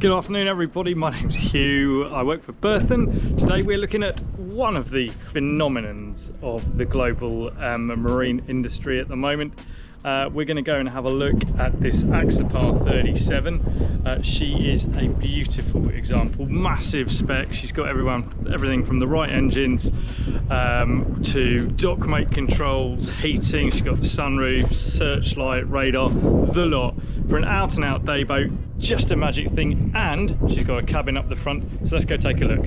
Good afternoon everybody, my name's Hugh, I work for Berthon. Today we're looking at one of the phenomenons of the global marine industry at the moment. We're going to go and have a look at this Axopar 37. She is a beautiful example, massive spec. She's got everything from the right engines to Dockmate controls, heating, she's got the sunroof, searchlight, radar, the lot. For an out and out day boat, just a magic thing, and she's got a cabin up the front, so let's go take a look.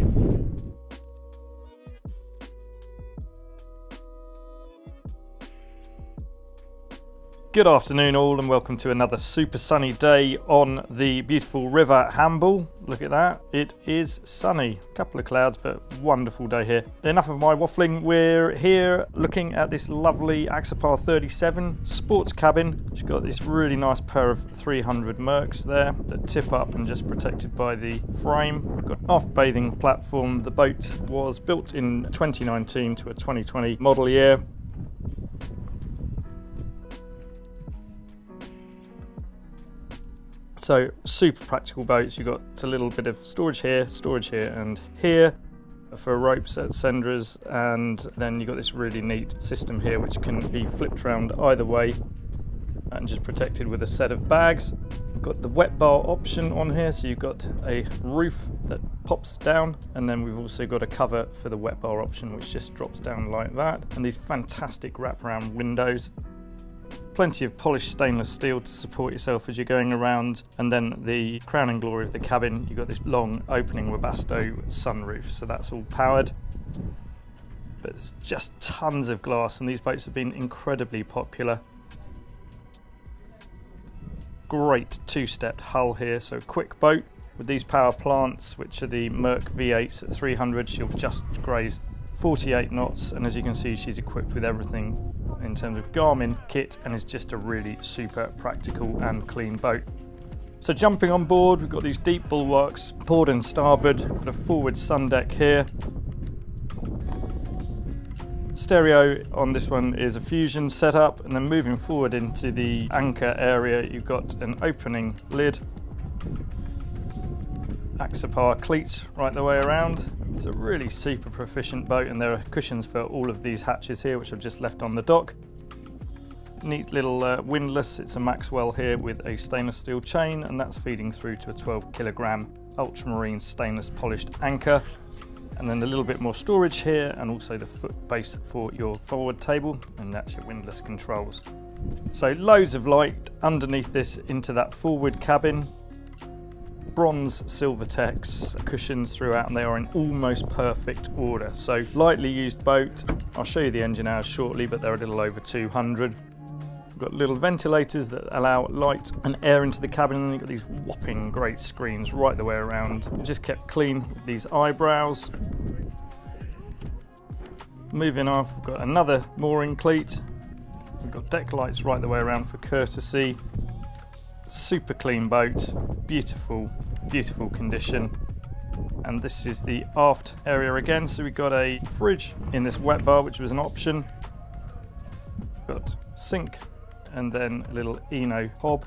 Good afternoon all, and welcome to another super sunny day on the beautiful river Hamble. Look at that, it is sunny. A couple of clouds, but wonderful day here. Enough of my waffling, we're here looking at this lovely Axopar 37 sports cabin. She's got this really nice pair of 300 Mercs there that tip up and just protected by the frame. We've got aft bathing platform. The boat was built in 2019 to a 2020 model year. So super practical boats. You've got a little bit of storage here, and here for ropes at Sendras, and then you've got this really neat system here which can be flipped around either way and just protected with a set of bags. You've got the wet bar option on here, so you've got a roof that pops down, and then we've also got a cover for the wet bar option which just drops down like that, and these fantastic wraparound windows. Plenty of polished stainless steel to support yourself as you're going around, and then the crown and glory of the cabin, you've got this long opening Webasto sunroof, so that's all powered. But it's just tons of glass, and these boats have been incredibly popular. Great two-step hull here, so quick boat with these power plants, which are the Mercury V8s at 300. She'll just graze 48 knots, and as you can see, she's equipped with everything in terms of Garmin kit, and is just a really super practical and clean boat. So jumping on board, we've got these deep bulwarks, port and starboard. We've got a forward sun deck here. Stereo on this one is a Fusion setup, and then moving forward into the anchor area, you've got an opening lid. Axopar cleats right the way around. It's a really super proficient boat, and there are cushions for all of these hatches here which I've just left on the dock. Neat little windlass. It's a Maxwell here with a stainless steel chain, and that's feeding through to a 12 kilogram ultramarine stainless polished anchor. And then a little bit more storage here, and also the foot base for your forward table, and that's your windlass controls. So loads of light underneath this into that forward cabin. Bronze Silvertex cushions throughout, and they are in almost perfect order. So lightly used boat. I'll show you the engine hours shortly, but they're a little over 200. We've got little ventilators that allow light and air into the cabin, and you've got these whopping great screens right the way around. Just kept clean with these eyebrows. Moving off, we've got another mooring cleat. We've got deck lights right the way around for courtesy. Super clean boat, beautiful condition. And this is the aft area again, so we've got a fridge in this wet bar, which was an option. We've got sink, and then a little Eno hob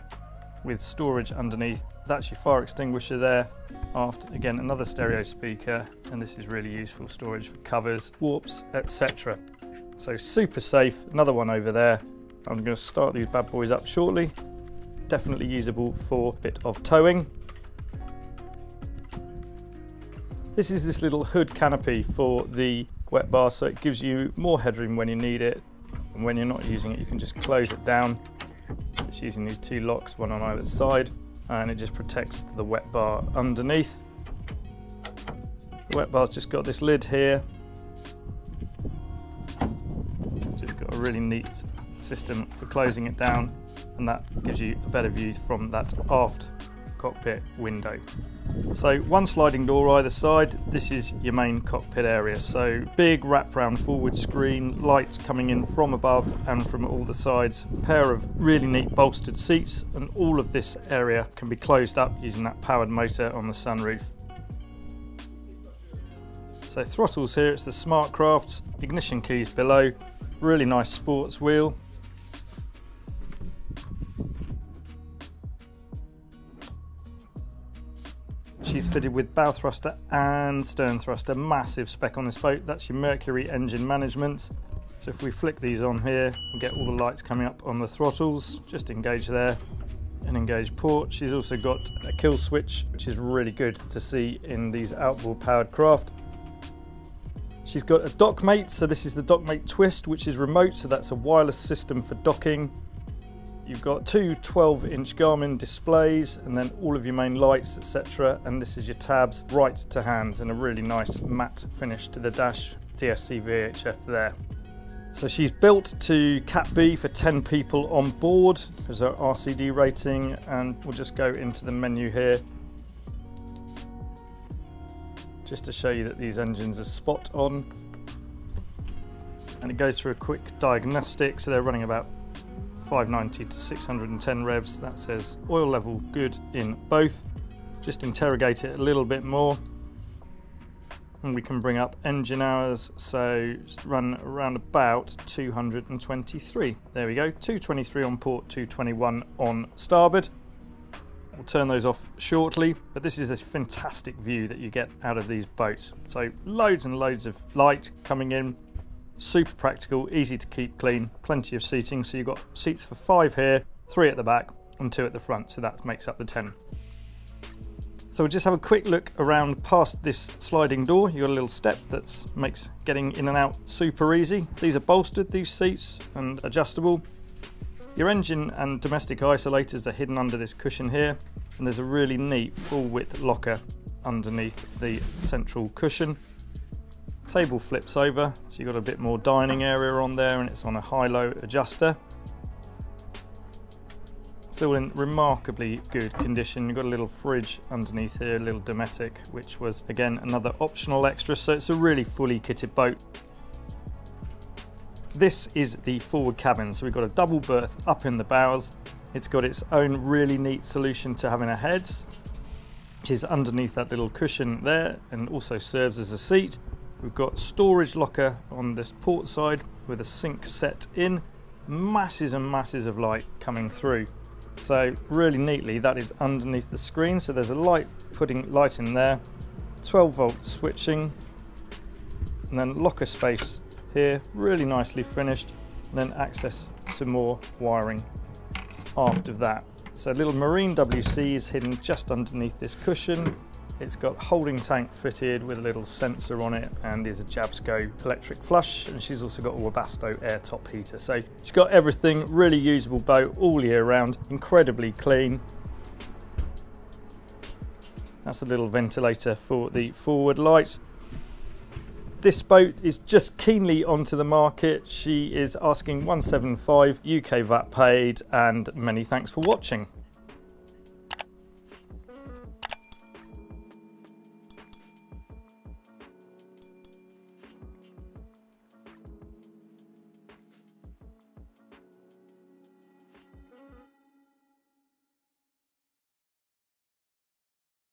with storage underneath. That's your fire extinguisher there. Aft, again, another stereo speaker, and this is really useful storage for covers, warps, etc. So super safe. Another one over there. I'm going to start these bad boys up shortly. Definitely usable for a bit of towing. This is this little hood canopy for the wet bar, so it gives you more headroom when you need it, and when you're not using it you can just close it down. It's using these two locks, one on either side, and it just protects the wet bar underneath. The wet bar's just got this lid here. Just got a really neat system for closing it down, and that gives you a better view from that aft cockpit window. So one sliding door either side. This is your main cockpit area, so big wraparound forward screen, lights coming in from above and from all the sides, a pair of really neat bolstered seats, and all of this area can be closed up using that powered motor on the sunroof. So throttles here, it's the Smartcrafts, ignition keys below, really nice sports wheel. she's fitted with bow thruster and stern thruster. Massive spec on this boat. That's your Mercury engine management. So if we flick these on here, we'll get all the lights coming up on the throttles. Just engage there and engage port. She's also got a kill switch, which is really good to see in these outboard powered craft. She's got a Dockmate, so this is the Dockmate Twist, which is remote, so that's a wireless system for docking. You've got two 12-inch Garmin displays and then all of your main lights, etc. And this is your tabs right to hand and a really nice matte finish to the dash, DSC VHF there. So she's built to Cat B for 10 people on board. There's our RCD rating, and we'll just go into the menu here just to show you that these engines are spot on. And it goes through a quick diagnostic, so they're running about 590 to 610 revs. That says oil level good in both. Just interrogate it a little bit more. And we can bring up engine hours, so just run around about 223. There we go, 223 on port, 221 on starboard. We'll turn those off shortly, but this is a fantastic view that you get out of these boats. So loads and loads of light coming in, super practical, easy to keep clean, plenty of seating. So you've got seats for 5 here, 3 at the back and 2 at the front, so that makes up the 10. So we'll just have a quick look around past this sliding door. You've got a little step that makes getting in and out super easy. These are bolstered, these seats, and adjustable. Your engine and domestic isolators are hidden under this cushion here, and there's a really neat full width locker underneath the central cushion. Table flips over, so you've got a bit more dining area on there, and it's on a high-low adjuster. It's all in remarkably good condition. You've got a little fridge underneath here, a little Dometic, which was again another optional extra, so it's a really fully kitted boat. This is the forward cabin, so we've got a double berth up in the bows. It's got its own really neat solution to having a heads, which is underneath that little cushion there and also serves as a seat. We've got storage locker on this port side with a sink set in, masses and masses of light coming through. So really neatly, that is underneath the screen. So there's a light, putting light in there, 12 volt switching, and then locker space here, really nicely finished, and then access to more wiring after that. So a little marine WC is hidden just underneath this cushion. It's got holding tank fitted with a little sensor on it and is a Jabsco electric flush, and she's also got a Webasto air top heater. So she's got everything, really usable boat all year round, incredibly clean. That's a little ventilator for the forward light. This boat is just keenly onto the market. She is asking 175, UK VAT paid, and many thanks for watching.